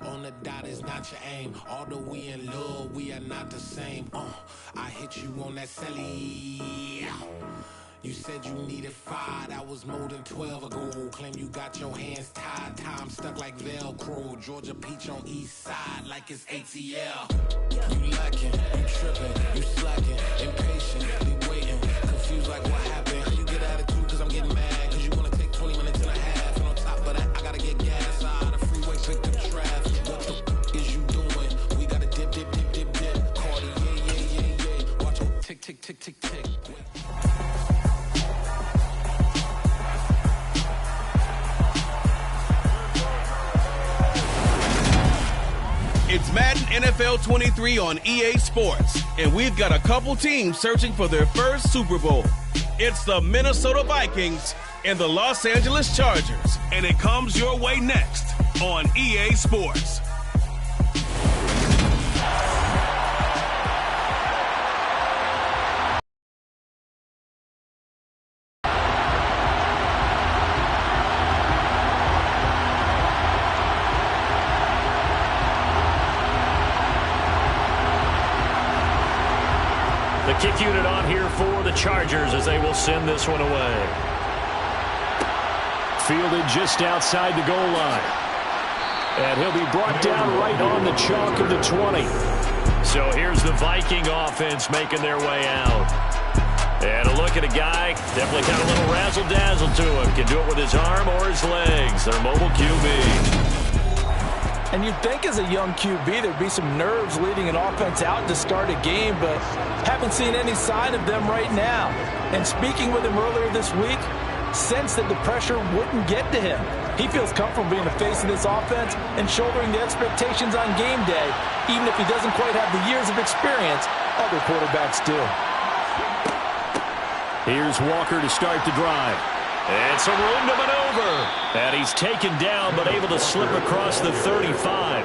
On the dot is not your aim. Although we in love, we are not the same. I hit you on that celly. You said you needed 5, that was more than 12 ago. Claim you got your hands tied, time stuck like Velcro. Georgia Peach on east side like it's ATL. You lacking, you tripping, you slacking, impatient, waiting, confused like what happened. You get attitude cause I'm getting mad, cause you wanna take 20 minutes and a half. And on top of that, I gotta get gas out of the freeway, picked up traffic. What the is you doing? We gotta dip, dip, dip, dip, dip. Cardi, yeah. Watch your tick, tick, tick, tick, tick. It's Madden NFL 23 on EA Sports, and we've got a couple teams searching for their first Super Bowl. It's the Minnesota Vikings and the Los Angeles Chargers, and it comes your way next on EA Sports. The kick unit on here for the Chargers as they will send this one away. Fielded just outside the goal line. And he'll be brought down right on the chalk of the 20. So here's the Viking offense making their way out. And a look at a guy, definitely got a little razzle-dazzle to him. Can do it with his arm or his legs. Their mobile QB. And you'd think as a young QB there'd be some nerves leading an offense out to start a game, but haven't seen any sign of them right now. And speaking with him earlier this week, sensed that the pressure wouldn't get to him. He feels comfortable being the face of this offense and shouldering the expectations on game day, even if he doesn't quite have the years of experience other quarterbacks do. Here's Walker to start the drive. And some room to maneuver. And he's taken down, but able to slip across the 35.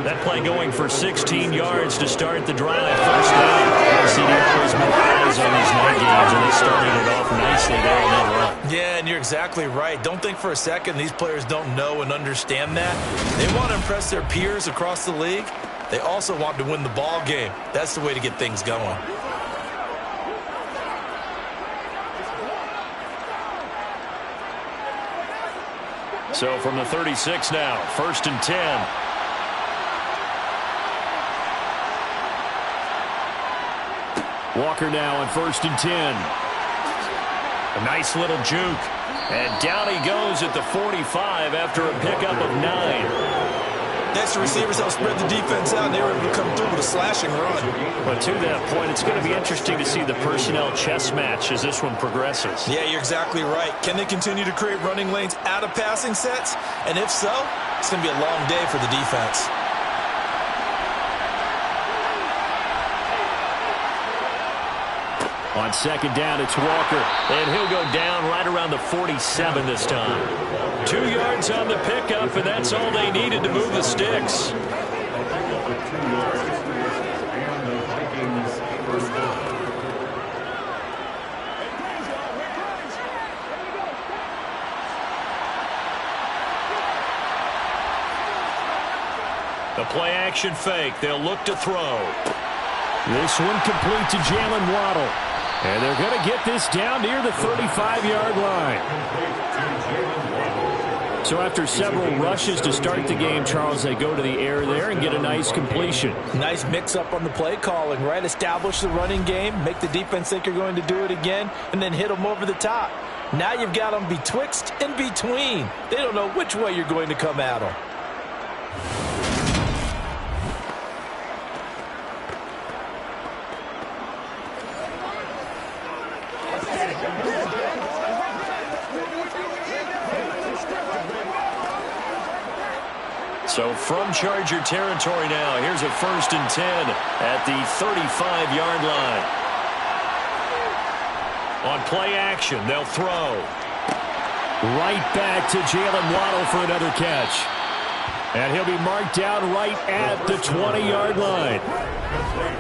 That play going for 16 yards to start the drive. First down. CD always more eyes on these night games, and they started it off nicely there on that run. Yeah, and you're exactly right. Don't think for a second these players don't know and understand that. They want to impress their peers across the league. They also want to win the ball game. That's the way to get things going. So from the 36 now, 1st and 10. Walker now on 1st and 10. A nice little juke. And down he goes at the 45 after a pickup of 9. Next, the receivers help spread the defense out, and they were able to come through with a slashing run. But to that point, it's going to be interesting to see the personnel chess match as this one progresses. Yeah, you're exactly right. Can they continue to create running lanes out of passing sets? And if so, it's going to be a long day for the defense. On 2nd down, it's Walker, and he'll go down right around the 47 this time. 2 yards on the pickup, and that's all they needed to move the sticks. The play-action fake. They'll look to throw. This one complete to Jalen Waddle. And they're going to get this down near the 35-yard line. So after several rushes to start the game, Charles, they go to the air there and get a nice completion. Nice mix-up on the play calling, right? Establish the running game, make the defense think you're going to do it again, and then hit them over the top. Now you've got them betwixt and between. They don't know which way you're going to come at them. So from Charger territory now, here's a 1st and 10 at the 35-yard line. On play action, they'll throw. Right back to Jalen Waddle for another catch. And he'll be marked down right at the 20-yard line.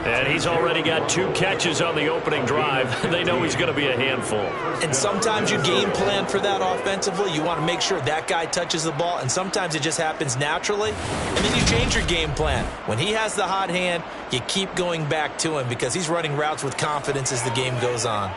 And he's already got 2 catches on the opening drive. They know he's going to be a handful. And sometimes you game plan for that offensively. You want to make sure that guy touches the ball, and sometimes it just happens naturally. And then you change your game plan. When he has the hot hand, you keep going back to him because he's running routes with confidence as the game goes on.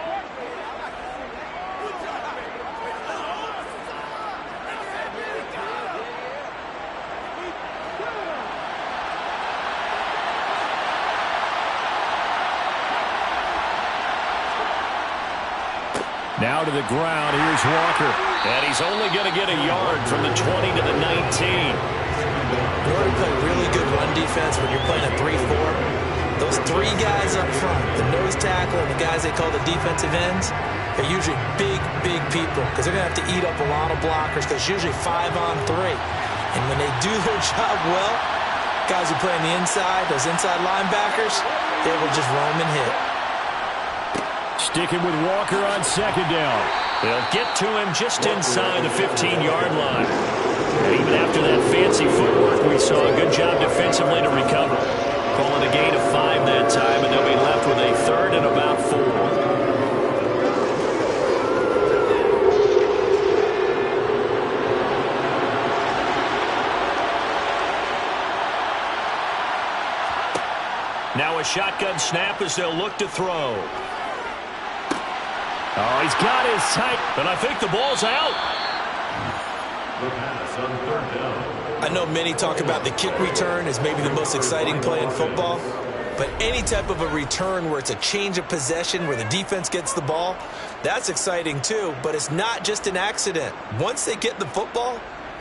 Now to the ground, here's Walker. And he's only going to get a yard from the 20 to the 19. In order to play really good run defense when you're playing a 3-4, those 3 guys up front, the nose tackle and the guys they call the defensive ends, are usually big, big people because they're going to have to eat up a lot of blockers because it's usually 5-on-3. And when they do their job well, guys who play on the inside, those inside linebackers, they will just roam and hit. Sticking with Walker on second down. They'll get to him just inside the 15-yard line. And even after that fancy footwork, we saw a good job defensively to recover. Call it a gain of 5 that time, and they'll be left with a 3rd and about 4. Now a shotgun snap as they'll look to throw. Oh, he's got his tight, and I think the ball's out. I know many talk about the kick return as maybe the most exciting play in football, but any type of a return where it's a change of possession, where the defense gets the ball, that's exciting too, but it's not just an accident. Once they get the football,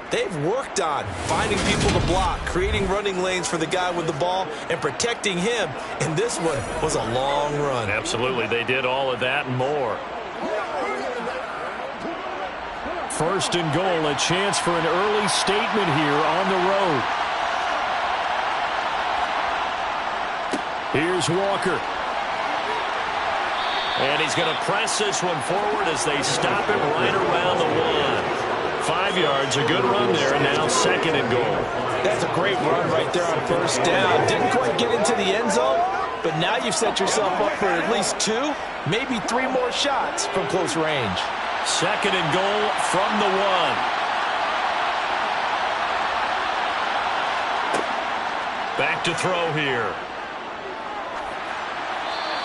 they've worked on finding people to block, creating running lanes for the guy with the ball, and protecting him, and this one was a long run. Absolutely, they did all of that and more. 1st and goal, a chance for an early statement here on the road. Here's Walker. And he's going to press this one forward as they stop him right around the 1. 5 yards, a good run there, and now 2nd and goal. That's a great run right there on 1st down. Didn't quite get into the end zone, but now you've set yourself up for at least 2, maybe 3 more shots from close range. 2nd and goal from the 1. Back to throw here.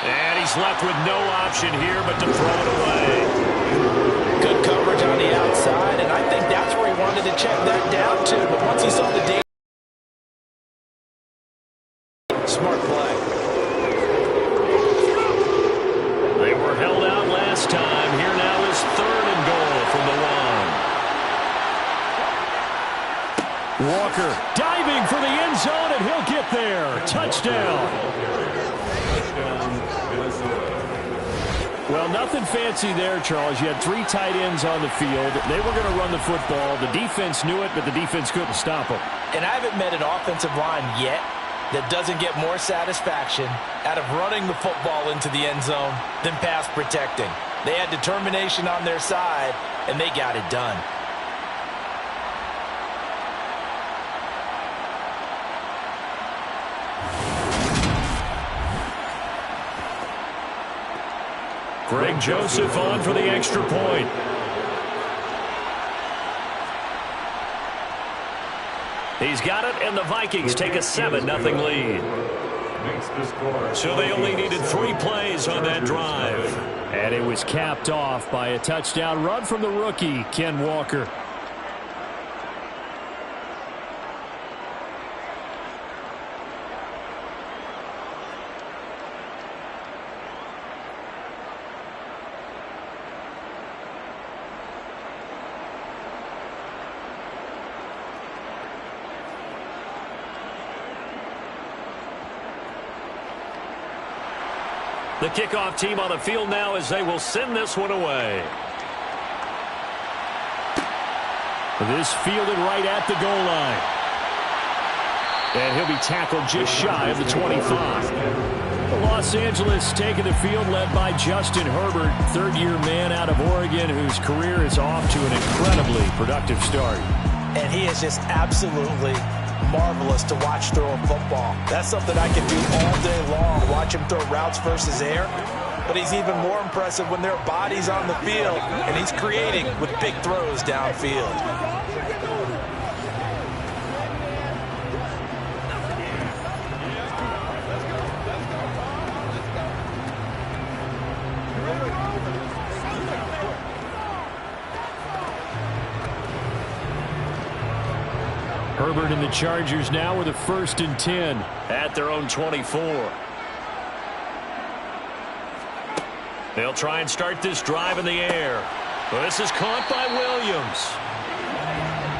And he's left with no option here but to throw it away. Good coverage on the outside, and I think that's where he wanted to check that down to. But once he saw the danger, smart play. They were held out last time. Here now is 3rd and goal from the 1. Walker diving for the end zone, and he'll get there. Touchdown. Well, nothing fancy there, Charles. You had 3 tight ends on the field. They were going to run the football. The defense knew it, but the defense couldn't stop them. And I haven't met an offensive line yet that doesn't get more satisfaction out of running the football into the end zone than pass protecting. They had determination on their side, and they got it done. Greg Joseph on for the extra point. He's got it, and the Vikings take a 7-0 lead. So they only needed 3 plays on that drive. And it was capped off by a touchdown run from the rookie, Ken Walker. The kickoff team on the field now as they will send this one away. This fielded right at the goal line. And he'll be tackled just shy of the 25. The Los Angeles taking the field led by Justin Herbert, 3rd-year man out of Oregon whose career is off to an incredibly productive start. And he has just absolutely marvelous to watch throw a football. That's something I can do all day long, watch him throw routes versus air. But he's even more impressive when there are bodies on the field, and he's creating with big throws downfield. Herbert and the Chargers now with a 1st and 10 at their own 24. They'll try and start this drive in the air. Well, this is caught by Williams.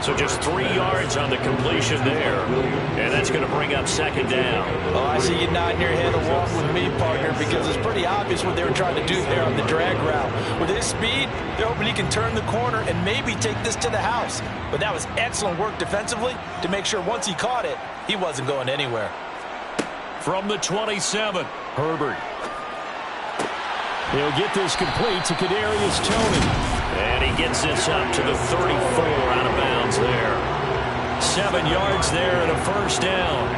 So just 3 yards on the completion there. And that's going to bring up 2nd down. Oh, I see you nodding your head along with me, partner, because it's pretty obvious what they were trying to do there on the drag route. With his speed, they're hoping he can turn the corner and maybe take this to the house. But that was excellent work defensively to make sure once he caught it, he wasn't going anywhere. From the 27, Herbert. He'll get this complete to Kadarius Toney. And he gets this up to the 34 out of bounds there. 7 yards there and a 1st down.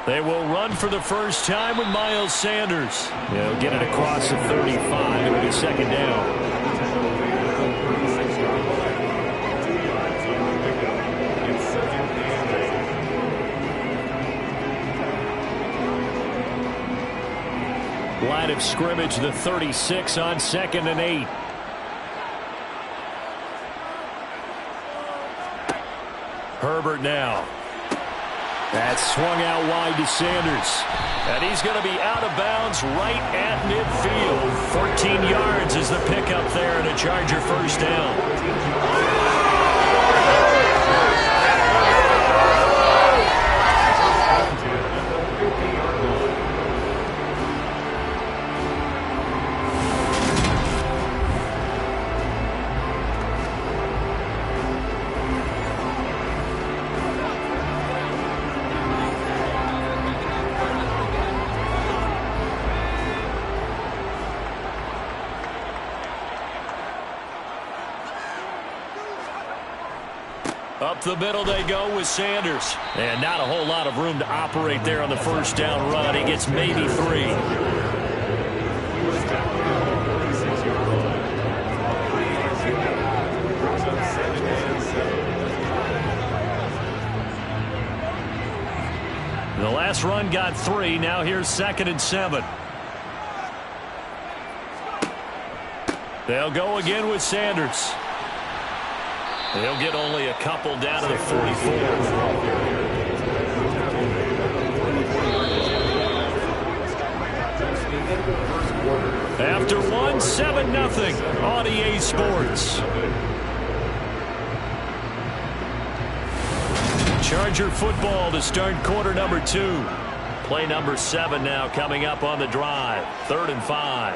They will run for the first time with Miles Sanders. They'll get it across the 35. It'll be 2nd down. Line of scrimmage, the 36 on 2nd and 8. Herbert now. That's swung out wide to Sanders. And he's going to be out of bounds right at midfield. 14 yards is the pickup there and a Charger 1st down. Up the middle they go with Sanders. And not a whole lot of room to operate there on the 1st down run. He gets maybe 3. The last run got 3. Now here's 2nd and 7. They'll go again with Sanders. They'll get only a couple down to the 44. After 1, 7-0 on EA Sports. Charger football to start quarter number 2. Play number 7 now coming up on the drive. 3rd and 5.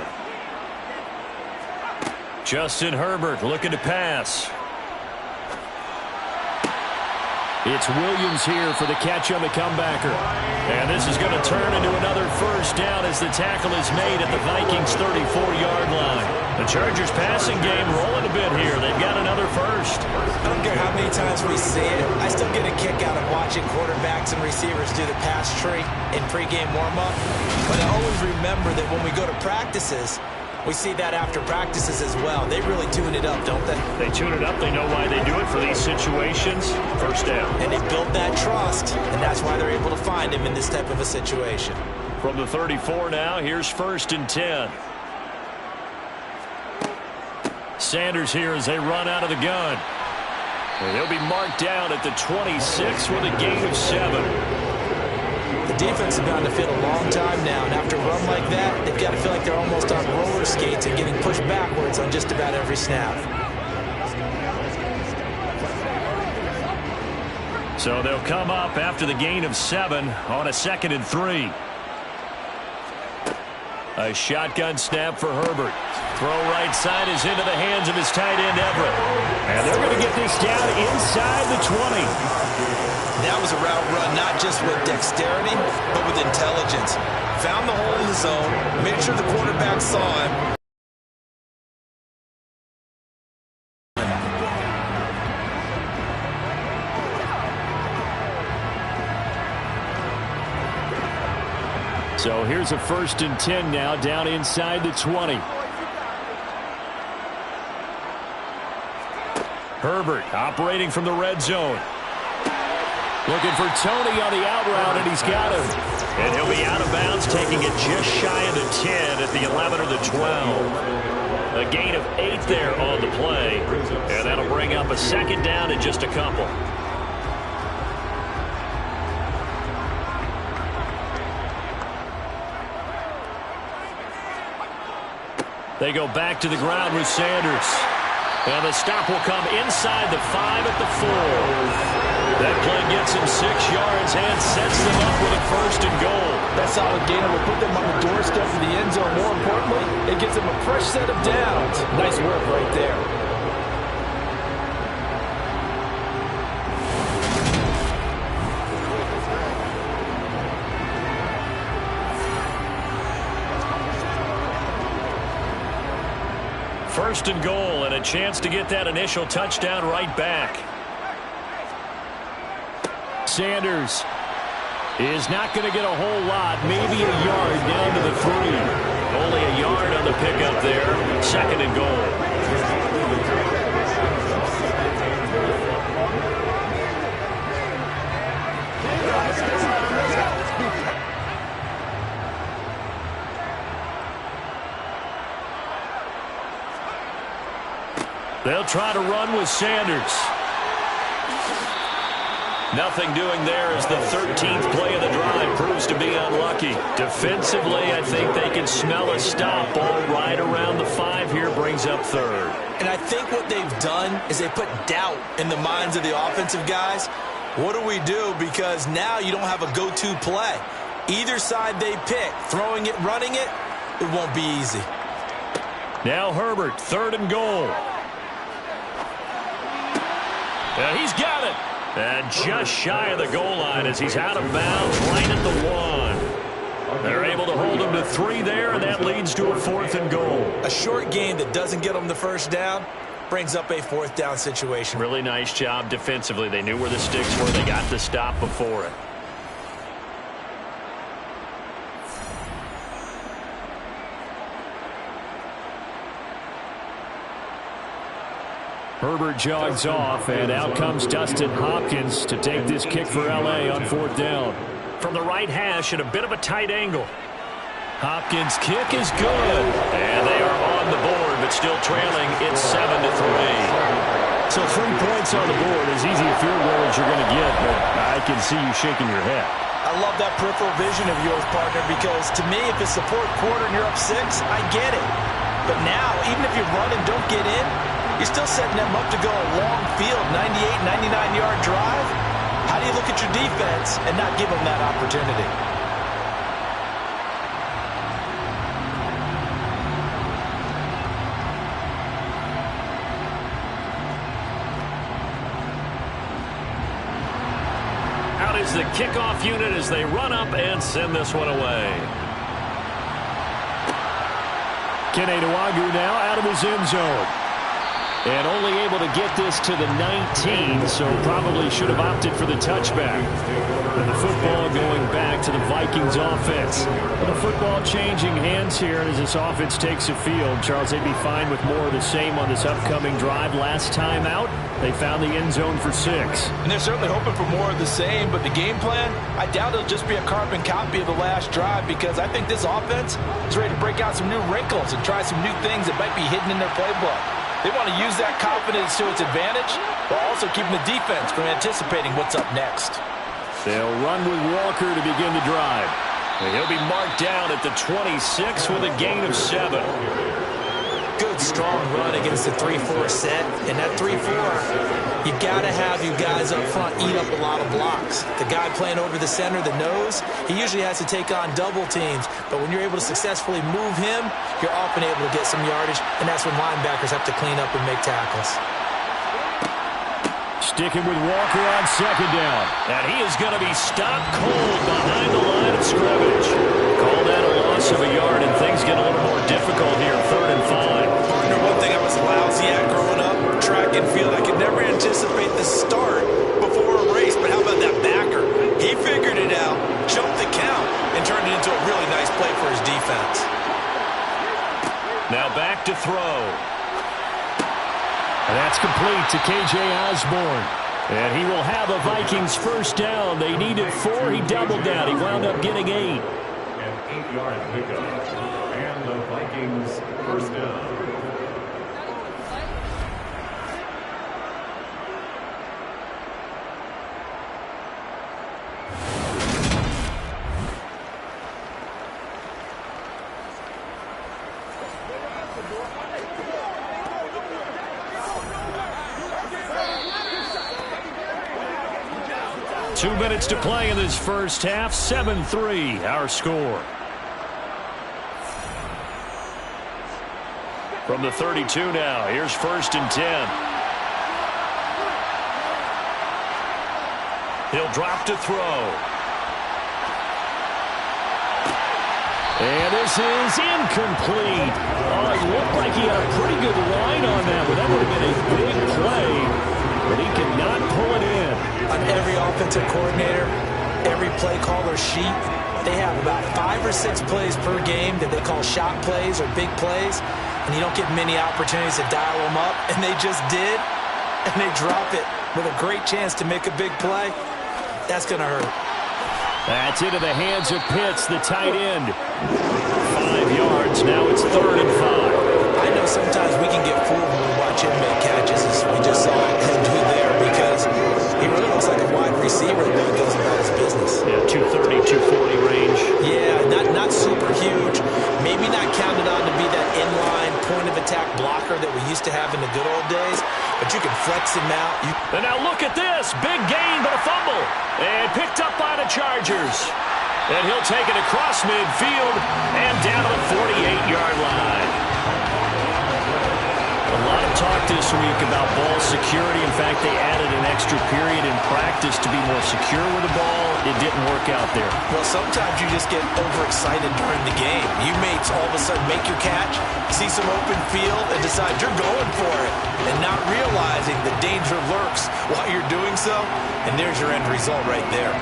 Justin Herbert looking to pass. It's Williams here for the catch on the comebacker. And this is going to turn into another 1st down as the tackle is made at the Vikings' 34-yard line. The Chargers passing game rolling a bit here. They've got another 1st. I don't care how many times we see it. I still get a kick out of watching quarterbacks and receivers do the pass tree in pregame warm-up. But I always remember that when we go to practices, we see that after practices as well. They really tune it up, don't they? They tune it up. They know why they do it for these situations. 1st down. And they build that trust, and that's why they're able to find him in this type of a situation. From the 34 now, here's 1st and 10. Sanders here as they run out of the gun. And he'll be marked down at the 26 with a gain of 7. The defense has been on the field a long time now, and after a run like that, they've got to feel like they're almost on roller skates and getting pushed backwards on just about every snap. So they'll come up after the gain of 7 on a 2nd and 3. A shotgun snap for Herbert. Throw right side is into the hands of his tight end, Everett. And they're going to get this down inside the 20. That was a route run, not just with dexterity, but with intelligence. Found the hole in the zone, made sure the quarterback saw him. So here's a 1st and 10 now, down inside the 20. Herbert operating from the red zone. Looking for Tony on the out route, and he's got him. And he'll be out of bounds, taking it just shy of the 10 at the 11 or the 12. A gain of 8 there on the play, and that'll bring up a 2nd down and just a couple. They go back to the ground with Sanders. And the stop will come inside the 5 at the 4. That play gets him 6 yards and sets them up with a 1st and goal. That solid gain will put them on the doorstep of the end zone. More importantly, it gives them a fresh set of downs. Nice work right there. First and goal, and a chance to get that initial touchdown right back. Sanders is not going to get a whole lot, maybe a yard down to the 3. Only a yard on the pickup there. 2nd and goal. They'll try to run with Sanders. Nothing doing there as the 13th play of the drive proves to be unlucky. Defensively, I think they can smell a stop. Ball right around the 5 here, brings up 3rd. And I think what they've done is they put doubt in the minds of the offensive guys. What do we do? Because now you don't have a go-to play. Either side they pick, throwing it, running it, it won't be easy. Now Herbert, 3rd and goal. He's got it. And just shy of the goal line as he's out of bounds right at the 1. They're able to hold him to 3 there, and that leads to a 4th and goal. A short game that doesn't get them the 1st down brings up a 4th down situation. Really nice job defensively. They knew where the sticks were. They got the stop before it. Herbert jogs off, and out comes Dustin Hopkins to take this kick for L.A. on 4th down. From the right hash at a bit of a tight angle. Hopkins' kick is good. And they are on the board, but still trailing. It's 7-3. So 3 points on the board, as easy a field goal as you're going to get, but I can see you shaking your head. I love that peripheral vision of yours, partner, because to me, if it's the 4th quarter and you're up 6, I get it. But now, even if you run and don't get in, you're still setting them up to go a long field, 98, 99-yard drive. How do you look at your defense and not give them that opportunity? Out is the kickoff unit as they run up and send this one away. Kene Nwangwu now out of his end zone. And only able to get this to the 19, so probably should have opted for the touchback. And the football going back to the Vikings offense. But the football changing hands here as this offense takes a field. Charles, they'd be fine with more of the same on this upcoming drive. Last time out, they found the end zone for 6. And they're certainly hoping for more of the same, but the game plan, I doubt it'll just be a carbon copy of the last drive, because I think this offense is ready to break out some new wrinkles and try some new things that might be hidden in their playbook. They want to use that confidence to its advantage while also keeping the defense from anticipating what's up next. They'll run with Walker to begin the drive. And he'll be marked down at the 26 with a gain of 7. good, strong run against the 3-4 set. And that 3-4, you got to have you guys up front eat up a lot of blocks. The guy playing over the center, the nose, he usually has to take on double teams. But when you're able to successfully move him, you're often able to get some yardage, and that's when linebackers have to clean up and make tackles. Sticking with Walker on second down. And he is going to be stopped cold behind the line of scrimmage. Call that a loss of a yard, and things get a little more difficult here, 3rd and 5. Partner, one thing I was lousy at growing up, track and field, I could never anticipate the start before a race, but how about that backer? He figured it out, jumped the count, and turned it into a really nice play for his defense. Now back to throw. And that's complete to K.J. Osborne. And he will have a Vikings first down. They needed 4. He doubled down. He wound up getting 8. An 8-yard pickup. And the Vikings first down. Two minutes to play in this first half. 7-3, our score. From the 32 now, here's 1st and 10. He'll drop to throw. And this is incomplete. Oh, it looked like he had a pretty good line on that, but that would have been a big play. But he could not pull it in. On every offensive coordinator, every play caller sheet, they have about 5 or 6 plays per game that they call shot plays or big plays, and you don't get many opportunities to dial them up, and they just did, and they drop it with a great chance to make a big play. That's going to hurt. That's into the hands of Pitts, the tight end. 5 yards, now it's 3rd and 5. I know sometimes we can get fooled when we watch him make catches, as we just saw him do there, because he really looks like a wide receiver the way he goes about his business. Yeah, 230, 240 range. Yeah, not super huge. Maybe not counted on to be that inline point-of-attack blocker that we used to have in the good old days, but you can flex him out. And now look at this. Big gain, but a fumble. And picked up by the Chargers. And he'll take it across midfield and down to the 48-yard line. A lot of talk this week about ball security. In fact, they added an extra period in practice to be more secure with the ball. It didn't work out there. Well, sometimes you just get overexcited during the game. You mates all of a sudden make your catch, see some open field, and decide you're going for it, and not realizing the danger lurks while you're doing so, and there's your end result right there.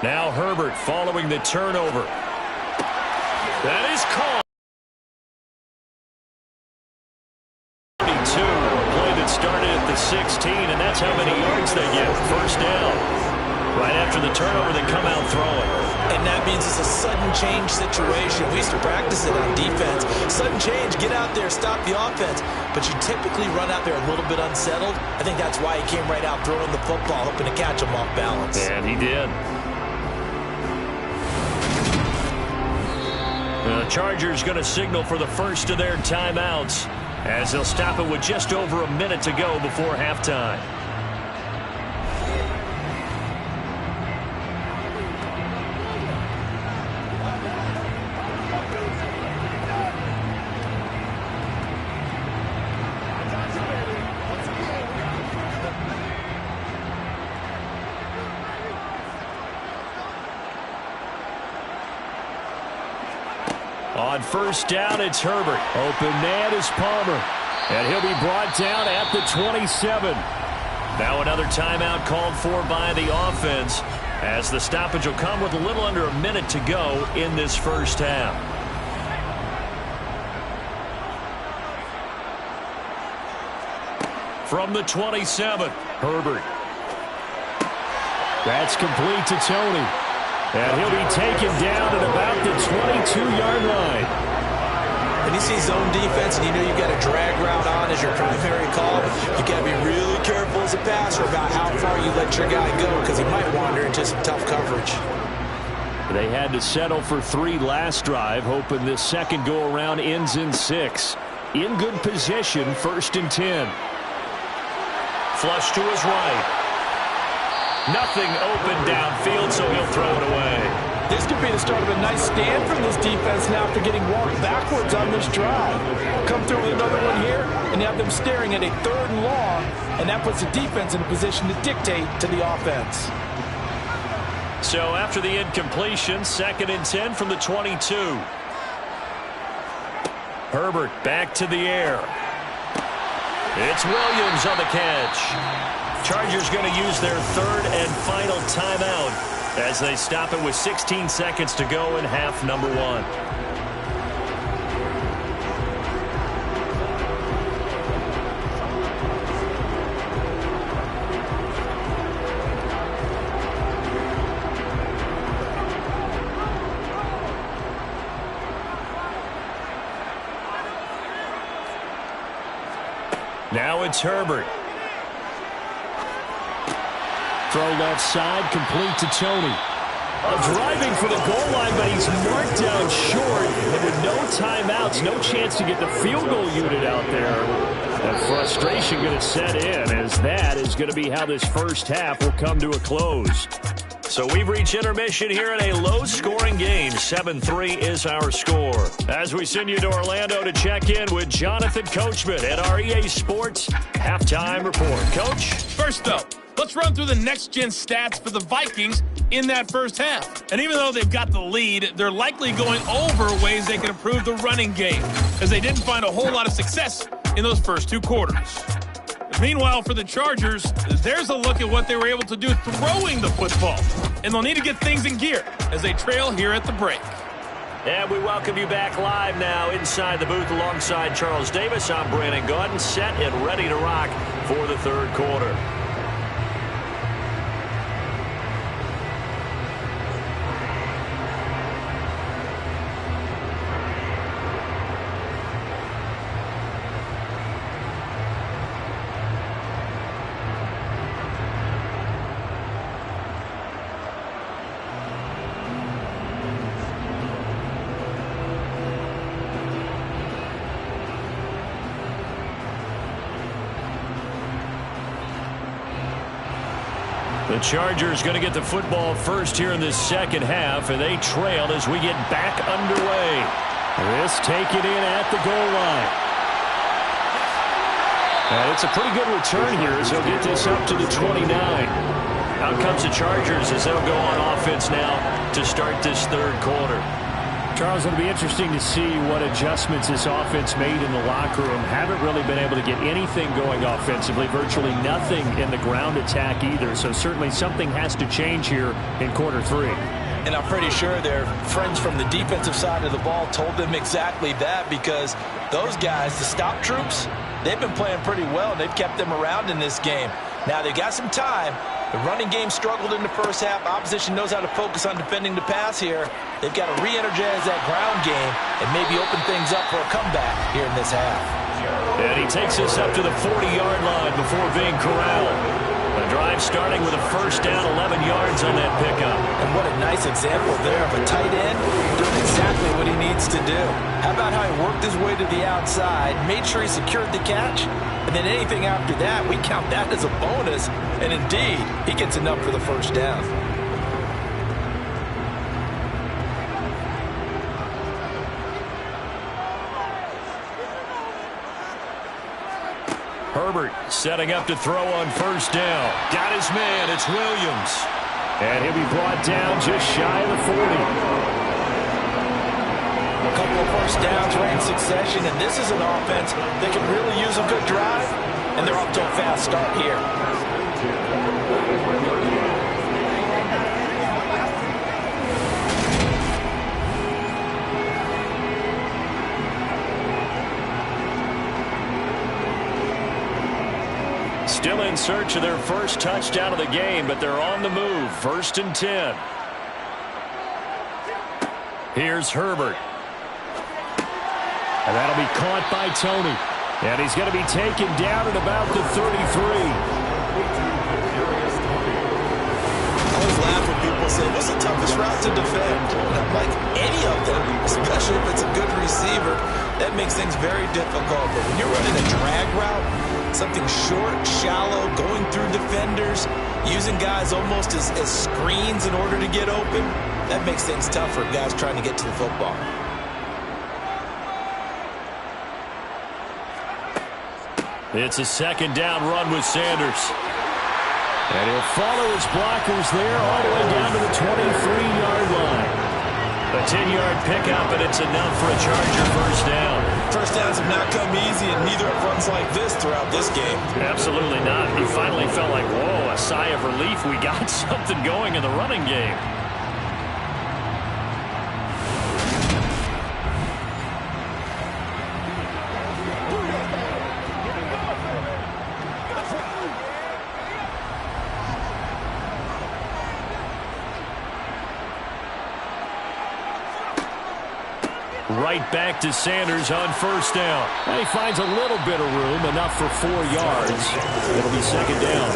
Now Herbert following the turnover. That is called. 32, a play that started at the 16, and that's how many yards they get. First down. Right after the turnover, they come out throwing. And that means it's a sudden change situation. We used to practice it on defense. Sudden change, get out there, stop the offense. But you typically run out there a little bit unsettled. I think that's why he came right out throwing the football, hoping to catch him off balance. And he did. The Chargers going to signal for the first of their timeouts as they'll stop it with just over a minute to go before halftime. On first down, it's Herbert. Open man is Palmer. And he'll be brought down at the 27. Now another timeout called for by the offense, as the stoppage will come with a little under a minute to go in this first half. From the 27, Herbert. That's complete to Tony. And he'll be taken down at about the 22-yard line. When you see zone defense and you know you've got a drag route on as your primary call, you got to be really careful as a passer about how far you let your guy go because he might wander into some tough coverage. They had to settle for 3 last drive, hoping this second go-around ends in 6. In good position, 1st and 10. Flush to his right. Nothing open downfield, so he'll throw it away. This could be the start of a nice stand from this defense now after getting walked backwards on this drive. Come through with another one here, and you have them staring at a 3rd and long, and that puts the defense in a position to dictate to the offense. So after the incompletion, 2nd and 10 from the 22. Herbert back to the air. It's Williams on the catch. Chargers going to use their 3rd and final timeout as they stop it with 16 seconds to go in half number 1. Now it's Herbert. Throw left side, complete to Tony. Driving for the goal line, but he's marked down short. And with no timeouts, no chance to get the field goal unit out there. That frustration going to set in, as that is going to be how this first half will come to a close. So we've reached intermission here in a low-scoring game. 7-3 is our score. As we send you to Orlando to check in with Jonathan Coachman at our EA Sports Halftime Report. Coach? First up, let's run through the next-gen stats for the Vikings in that first half. And even though they've got the lead, they're likely going over ways they can improve the running game, as they didn't find a whole lot of success in those first 2 quarters. Meanwhile, for the Chargers, there's a look at what they were able to do throwing the football. And they'll need to get things in gear as they trail here at the break. And we welcome you back live now inside the booth alongside Charles Davis. I'm Brandon Gaudin, set and ready to rock for the 3rd quarter. The Chargers going to get the football first here in this second half, and they trail as we get back underway. This taken in at the goal line. And it's a pretty good return here as they'll get this up to the 29. Out comes the Chargers as they'll go on offense now to start this 3rd quarter. Charles, it'll be interesting to see what adjustments this offense made in the locker room. Haven't really been able to get anything going offensively, virtually nothing in the ground attack either. So certainly something has to change here in quarter 3. And I'm pretty sure their friends from the defensive side of the ball told them exactly that, because those guys, the stop troops, they've been playing pretty well. They've kept them around in this game. Now they've got some time. The running game struggled in the first half. Opposition knows how to focus on defending the pass here. They've got to re-energize that ground game and maybe open things up for a comeback here in this half. And he takes us up to the 40-yard line before being corralled. The drive starting with a first down, 11 yards on that pickup. And what a nice example there of a tight end doing exactly what he needs to do. How about how he worked his way to the outside, made sure he secured the catch, and then anything after that, we count that as a bonus. And indeed, he gets enough for the first down. Herbert setting up to throw on first down. Got his man. It's Williams. And he'll be brought down just shy of the 40. A couple of first downs right in succession, and this is an offense that can really use a good drive, and they're off to a fast start here. Still in search of their first touchdown of the game, but they're on the move. 1st and 10. Here's Herbert. And that'll be caught by Tony. And he's going to be taken down at about the 33. I always laugh when people say, what's the toughest route to defend? And I'm like, any of them, especially if it's a good receiver, that makes things very difficult. But when you're running a drag route, something short, shallow, going through defenders, using guys almost as screens in order to get open, that makes things tough for guys trying to get to the football. It's a second down run with Sanders. And he'll follow his blockers there all the way down to the 23-yard line. A 10-yard pickup, and it's enough for a Charger first down. First downs have not come easy, and neither have runs like this throughout this game. Absolutely not. He finally felt like, whoa, a sigh of relief. We got something going in the running game. Right back to Sanders on first down. And he finds a little bit of room, enough for 4 yards. It'll be second down.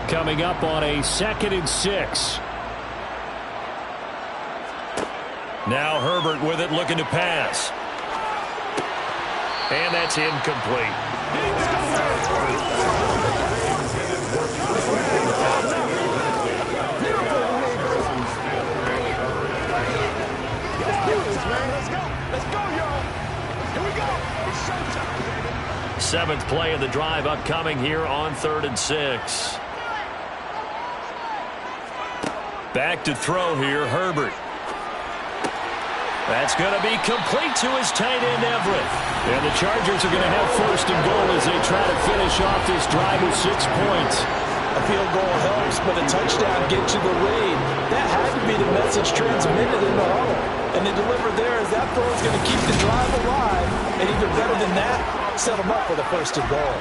Coming up on a 2nd and 6. Now Herbert with it, looking to pass. And that's incomplete. 7th play of the drive upcoming here on 3rd and 6. Back to throw here, Herbert. That's going to be complete to his tight end, Everett. And the Chargers are going to have 1st and goal as they try to finish off this drive with 6 points. A field goal helps, but a touchdown gets you the lead. That had to be the message transmitted in the huddle. And they delivered there as that throw is going to keep the drive alive. And even better than that, set them up with a 1st and goal.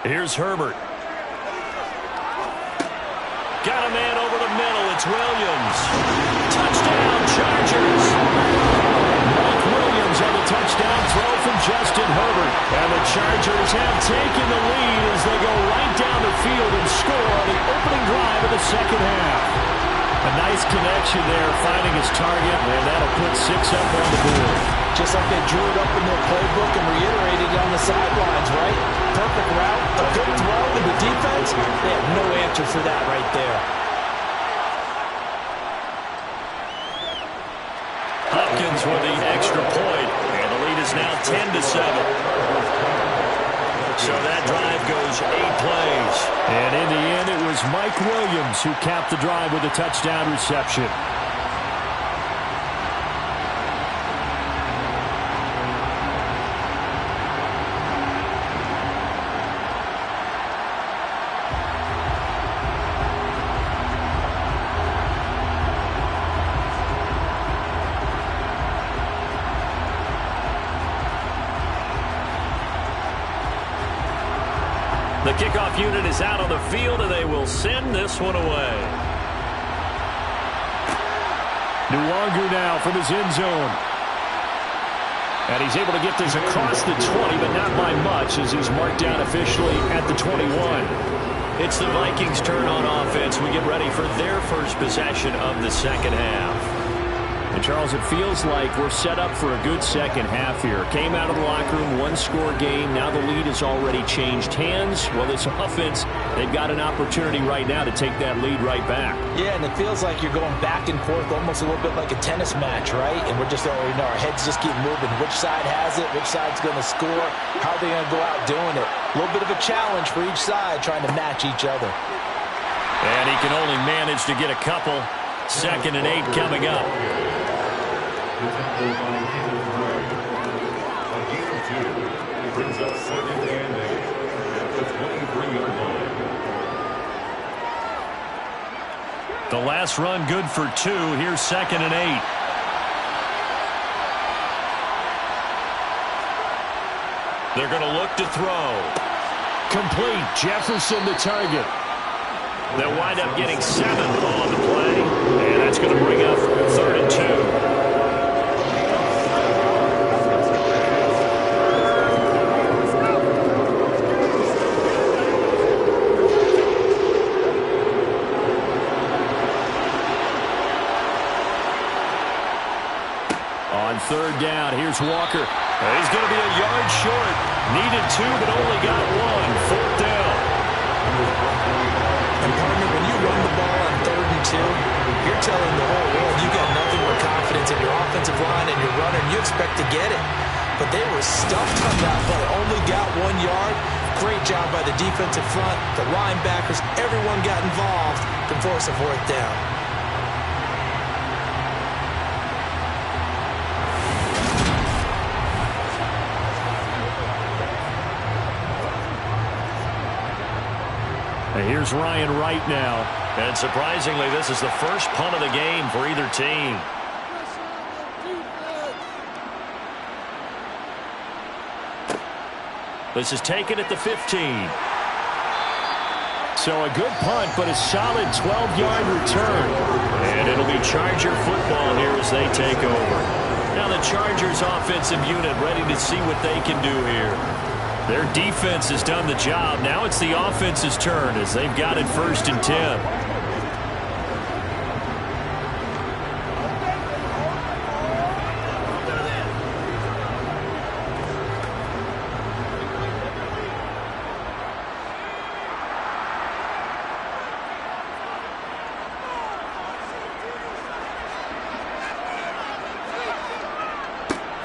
Here's Herbert. Got a man over the middle. It's Williams. Touchdown, Chargers. Mike Williams on the touchdown throw from Justin Herbert. And the Chargers have taken the lead as they go right down the field and score on the opening drive of the 2nd half. A nice connection there, finding his target, and that'll put 6 up on the board. Just like they drew it up in their playbook and reiterated on the sidelines, right? Perfect route, a good throw, and the defense, they have no answer for that right there. Hopkins with the extra point, and the lead is now 10-7. So that drive goes 8 plays. And in the end, it was Mike Williams who capped the drive with a touchdown reception. The kickoff unit is out on the field, and they will send this one away. Nwangu now from his end zone. And he's able to get this across the 20, but not by much, as he's marked down officially at the 21. It's the Vikings' turn on offense. We get ready for their first possession of the 2nd half. And Charles, it feels like we're set up for a good 2nd half here. Came out of the locker room, 1-score game. Now the lead has already changed hands. Well, this offense, they've got an opportunity right now to take that lead right back. Yeah, and it feels like you're going back and forth almost a little bit like a tennis match, right? And we're just already know our heads just keep moving. Which side has it? Which side's going to score? How are they going to go out doing it? A little bit of a challenge for each side trying to match each other. And he can only manage to get a couple. 2nd and 8 coming up. The tackle by Kenneth Murray. A gain of 2 brings up 2nd and 8 at the 23-yard line. The last run good for 2. Here's 2nd and 8. They're going to look to throw. Complete. Jefferson the target. They'll wind up getting 7 on the play. And that's going to bring up 3rd and 2. On 3rd down, here's Walker. He's going to be a yard short. Needed 2, but only got 1. 4th down. And partner, when you run the ball on 3rd and 2, you're telling the whole world you got nothing but confidence in your offensive line and your runner, and you expect to get it. But they were stuffed on that play. Only got 1 yard. Great job by the defensive front, the linebackers. Everyone got involved to force a 4th down. Here's Ryan Wright now. And surprisingly, this is the first punt of the game for either team. This is taken at the 15. So a good punt, but a solid 12-yard return. And it'll be Charger football here as they take over. Now the Chargers offensive unit ready to see what they can do here. Their defense has done the job. Now it's the offense's turn as they've got it 1st and 10.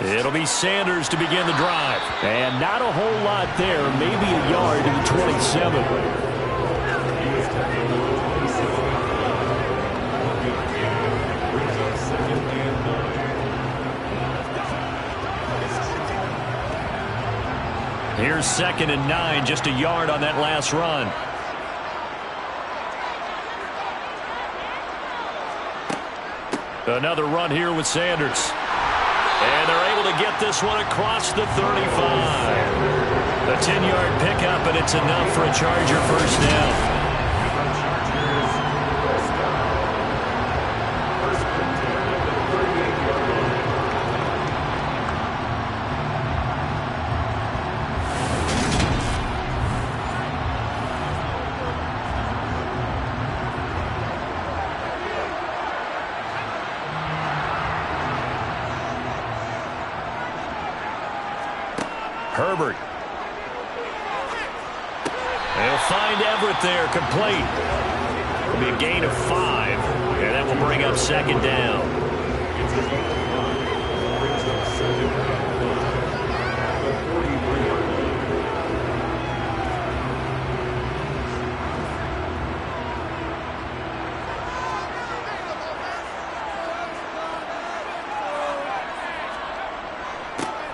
It'll be Sanders to begin the drive. And not a whole lot there. Maybe a yard to the 27. Here's 2nd and 9. Just a yard on that last run. Another run here with Sanders. And they're able to get this one across the 35. A 10-yard pickup, and it's enough for a Charger 1st down. Herbert. They'll find Everett there, complete. It'll be a gain of 5, and that will bring up 2nd down.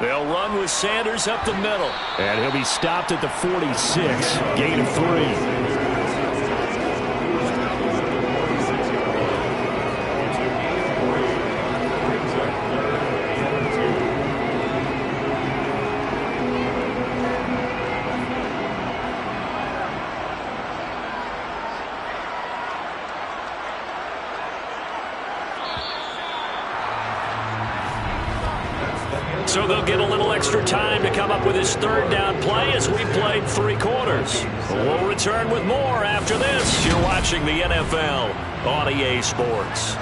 They'll run with Sanders up the middle. And he'll be stopped at the 46. Gain of 3. So they'll get a little extra time to come up with his 3rd down play as we played 3 quarters. We'll return with more after this. You're watching the NFL on EA Sports.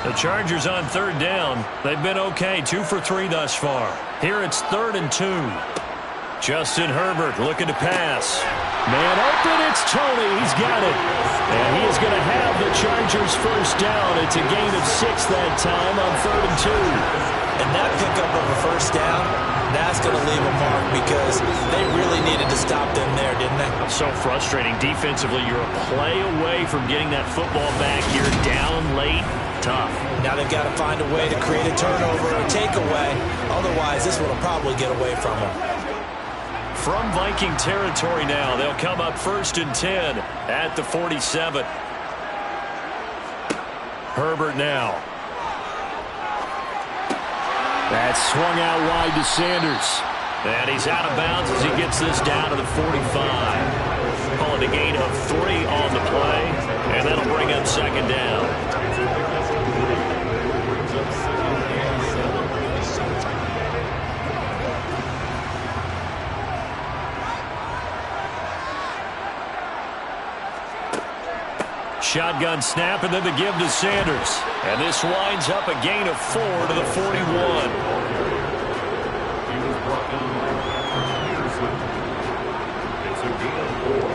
The Chargers on 3rd down. They've been okay, 2 for 3 thus far. Here it's 3rd and 2. Justin Herbert looking to pass. Man open, it's Tony. He's got it. And he is going to have the Chargers 1st down. It's a gain of 6 that time on 3rd and 2. And that pickup of a 1st down That's going to leave a mark because they really needed to stop them there, didn't they? So frustrating. Defensively, you're a play away from getting that football back. You're down late. Tough. Now they've got to find a way to create a turnover or takeaway. Otherwise, this one will probably get away from them. From Viking territory now, they'll come up 1st and 10 at the 47. Herbert now. That's swung out wide to Sanders. And he's out of bounds as he gets this down to the 45. Calling a gain of 3 on the play, and that'll bring up 2nd down. Shotgun snap, and then the give to Sanders. And this winds up a gain of 4 to the 41. It's a gain of 4.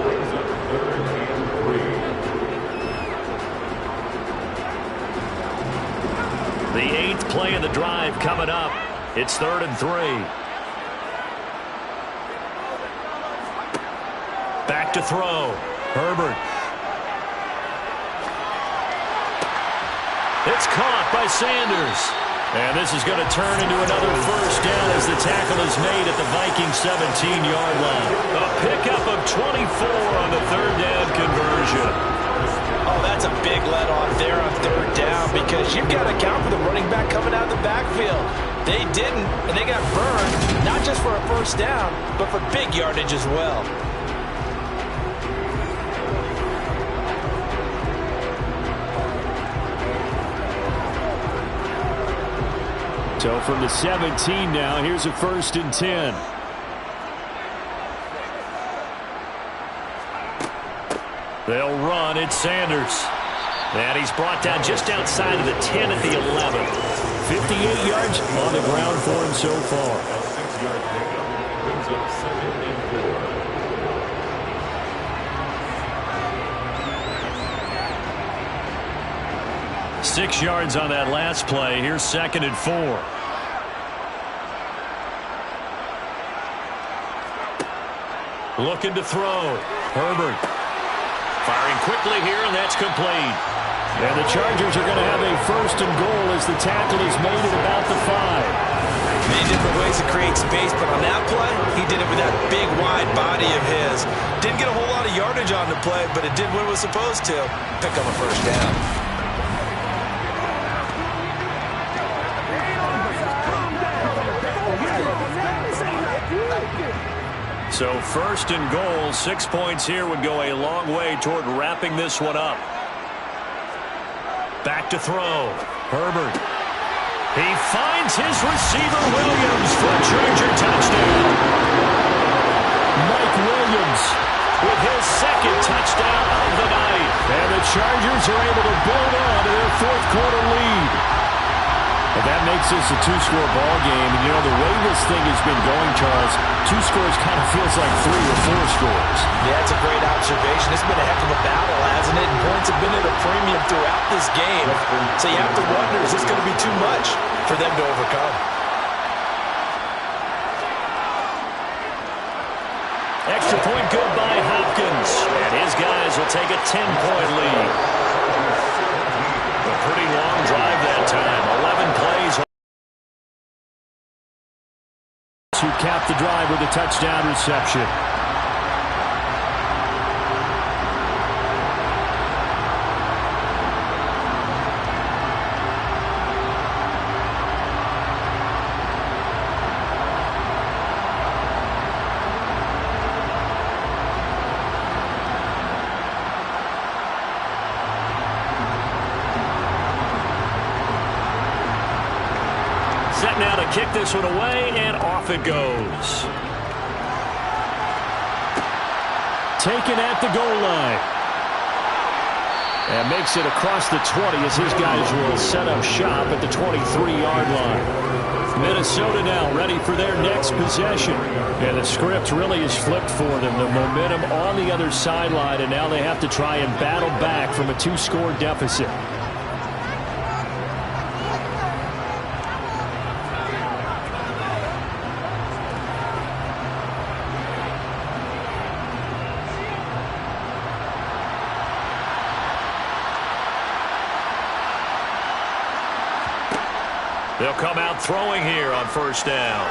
Brings up 3rd and 3. The 8th play of the drive coming up. It's 3rd and 3. Back to throw. Herbert. It's caught by Sanders. And this is going to turn into another 1st down as the tackle is made at the Vikings 17-yard line. A pickup of 24 on the 3rd down conversion. Oh, that's a big let-off there on 3rd down because you've got to account for the running back coming out of the backfield. They didn't, and they got burned, not just for a 1st down, but for big yardage as well. So from the 17 now, here's a 1st and 10. They'll run. It's Sanders. And he's brought down just outside of the 10 at the 11. 58 yards on the ground for him so far. A 6-yard pickup brings up 2nd and 4. 6 yards on that last play. Here's 2nd and 4. Looking to throw. Herbert. Firing quickly here, and that's complete. And the Chargers are going to have a 1st and goal as the tackle is made at about the 5. Many different ways to create space, but on that play, he did it with that big, wide body of his. Didn't get a whole lot of yardage on the play, but it did what it was supposed to. Pick up a 1st down. So 1st and goal, 6 points here would go a long way toward wrapping this one up. Back to throw. Herbert. He finds his receiver, Williams, for a Charger touchdown. Mike Williams with his 2nd touchdown of the night. And the Chargers are able to build on to their 4th quarter lead. And that makes this a 2-score ball game. And, you know, the way this thing has been going, Charles, 2 scores kind of feels like 3 or 4 scores. Yeah, it's a great observation. It's been a heck of a battle, hasn't it? And points have been at a premium throughout this game. So you have to wonder, is this going to be too much for them to overcome? Extra point good by Hopkins. And his guys will take a 10-point lead. A pretty long drive that time. 11 plays. Who capped the drive with a touchdown reception. Set now to kick this one away, and off it goes. Taken at the goal line. And makes it across the 20 as his guys will set up shop at the 23-yard line. Minnesota now ready for their next possession. And the script really is flipped for them. The momentum on the other sideline, and now they have to try and battle back from a 2-score deficit. They'll come out throwing here on first down.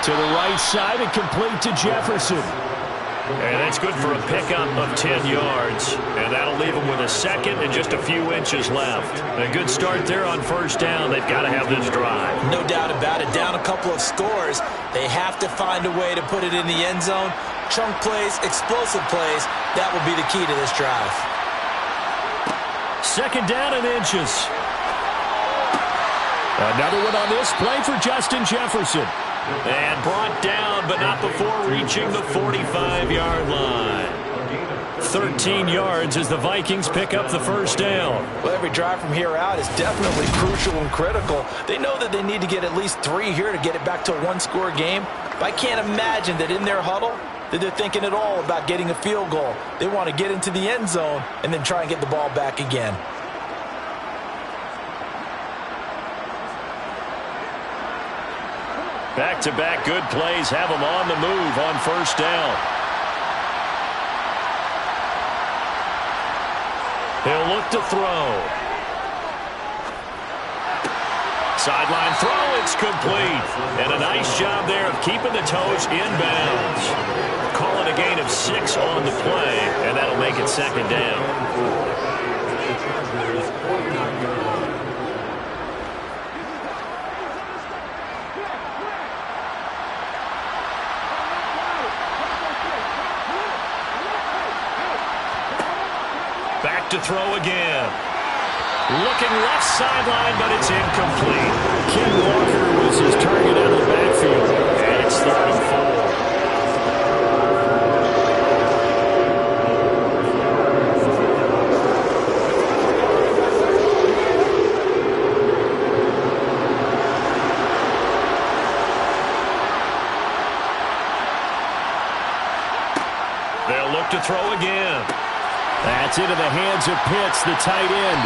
To the right side and complete to Jefferson. And that's good for a pickup of 10 yards. And that'll leave them with a second and just a few inches left. A good start there on first down. They've got to have this drive. No doubt about it. Down a couple of scores. They have to find a way to put it in the end zone. Chunk plays, explosive plays. That will be the key to this drive. Second down and inches. Another one on this play for Justin Jefferson. And brought down, but not before reaching the 45-yard line. 13 yards as the Vikings pick up the first down. Well, every drive from here out is definitely crucial and critical. They know that they need to get at least 3 here to get it back to a one-score game. But I can't imagine that in their huddle that they're thinking at all about getting a field goal. They want to get into the end zone and then try and get the ball back again. Back-to-back good plays have them on the move on first down. He'll look to throw. Sideline throw, it's complete. And a nice job there of keeping the toes inbounds. Calling a gain of 6 on the play, and that'll make it second down. Back to throw again. Looking left sideline, but it's incomplete. Ken Walker was his target out of the backfield. And it's 3rd and 4. They'll look to throw again. That's into the hands of Pitts, the tight end.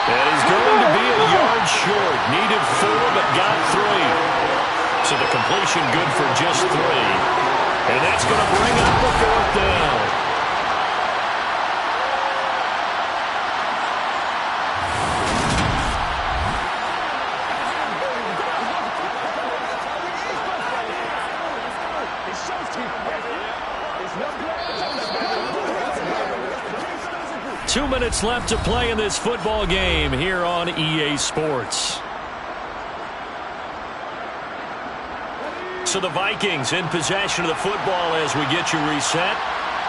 And he's going to be a yard short. Needed 4, but got 3. So the completion good for just 3. And that's going to bring up the 4th down. Two minutes left to play in this football game here on EA Sports. So the Vikings in possession of the football as we get you reset.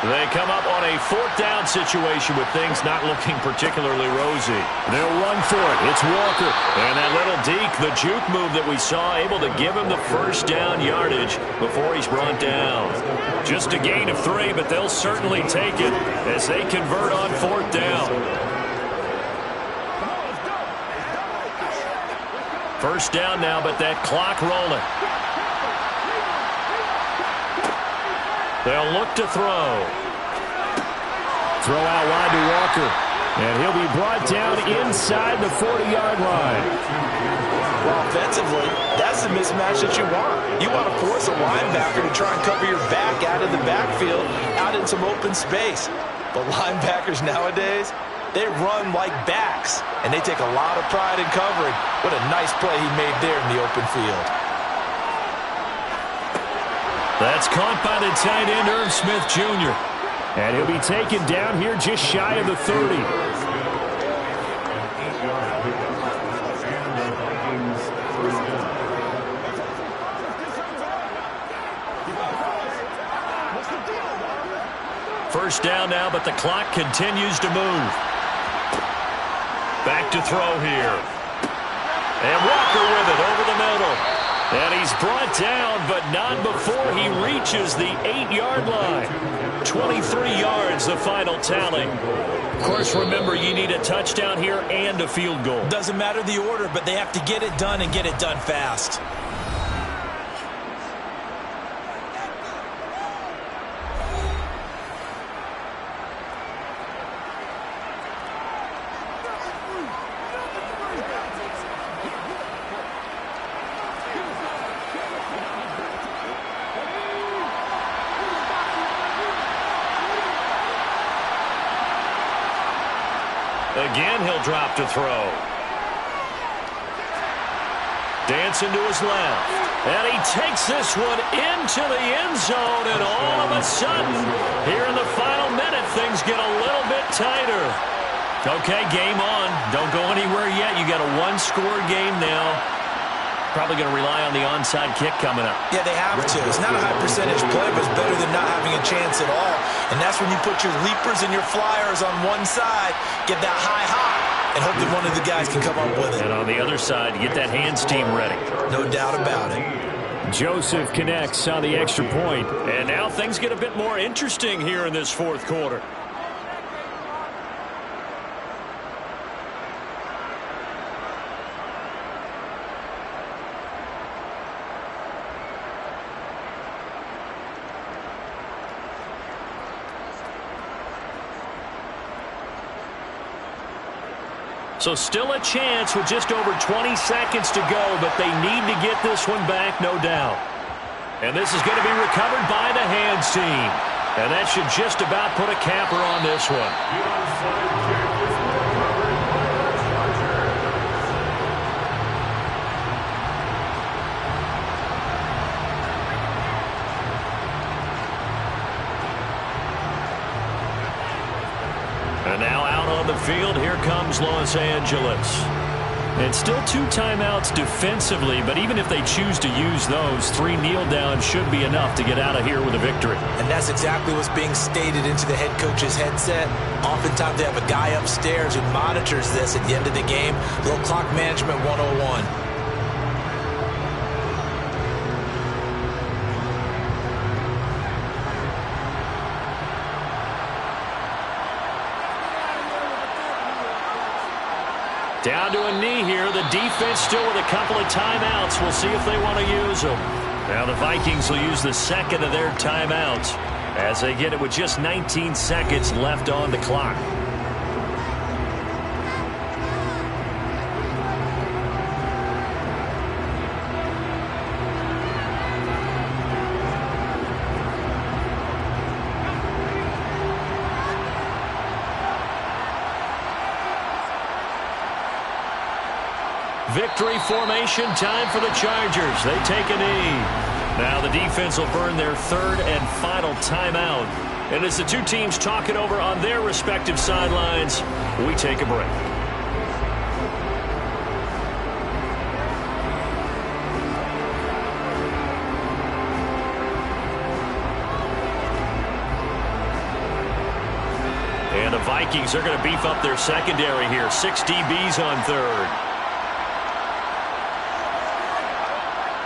They come up on a 4th down situation with things not looking particularly rosy. They'll run for it. It's Walker. And that little deke, the juke move that we saw, able to give him the first down yardage before he's brought down. Just a gain of 3, but they'll certainly take it as they convert on 4th down. First down now, but that clock rolling. They'll look to throw. Throw out wide to Walker. And he'll be brought down inside the 40-yard line. Well, offensively, that's the mismatch that you want. You want to force a linebacker to try and cover your back out of the backfield, out in some open space. But linebackers nowadays, they run like backs, and they take a lot of pride in covering. What a nice play he made there in the open field. That's caught by the tight end, Irv Smith Jr. And he'll be taken down here just shy of the 30. First down now, but the clock continues to move. Back to throw here. And Walker with it over the middle. And he's brought down, but not before he reaches the 8-yard line. 23 yards, the final tally. Of course, remember, you need a touchdown here and a field goal. Doesn't matter the order, but they have to get it done and get it done fast. Again, he'll drop to throw. Dancing to his left. And he takes this one into the end zone, and all of a sudden, here in the final minute, things get a little bit tighter. Okay, game on. Don't go anywhere yet. You got a one-score game now. Probably going to rely on the onside kick coming up. Yeah, they have to. It's not a high percentage play, but it's better than not having a chance at all. And that's when you put your leapers and your flyers on one side, get that high, and hope that one of the guys can come up with it. And on the other side, get that hands team ready. No doubt about it. Joseph connects on the extra point. And now things get a bit more interesting here in this fourth quarter. So still a chance with just over 20 seconds to go, but they need to get this one back, no doubt. And this is going to be recovered by the hands team. And that should just about put a capper on this one. And now out on the field, here comes Los Angeles. And still 2 timeouts defensively, but even if they choose to use those, 3 kneel downs should be enough to get out of here with a victory. And that's exactly what's being stated into the head coach's headset. Oftentimes they have a guy upstairs who monitors this at the end of the game. A little clock management 101. Down to a knee here. The defense still with a couple of timeouts. We'll see if they want to use them. Now the Vikings will use the second of their timeouts as they get it with just 19 seconds left on the clock. Victory formation time for the Chargers. They take a knee. Now the defense will burn their third and final timeout. And as the two teams talk it over on their respective sidelines, we take a break. And the Vikings are going to beef up their secondary here. 6 DBs on third.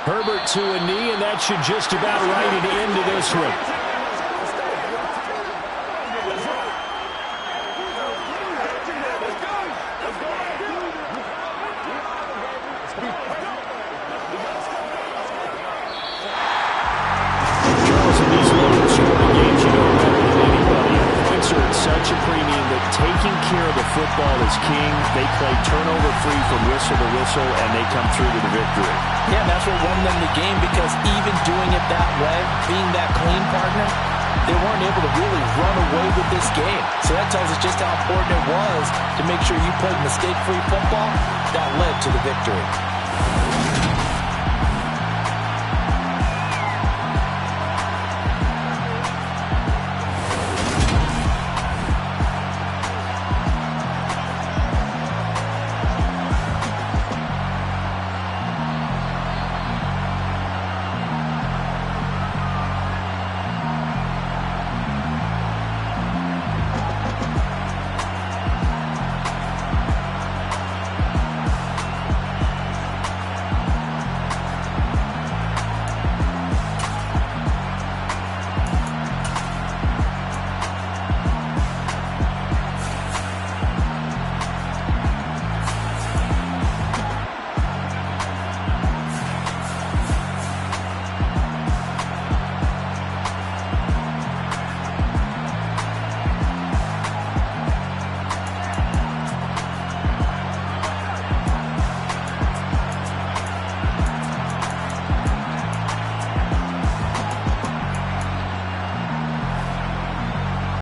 Herbert to a knee, and that should just about write it into this one. Charles, in these low-scoring games, you know better than anybody. Points are at such a premium that taking care of the football is king. They play turnover-free from whistle to whistle, and they come through to the victory. Yeah, that's what won them the game, because even doing it that way, being that clean partner, they weren't able to really run away with this game. So that tells us just how important it was to make sure you played mistake-free football. That led to the victory.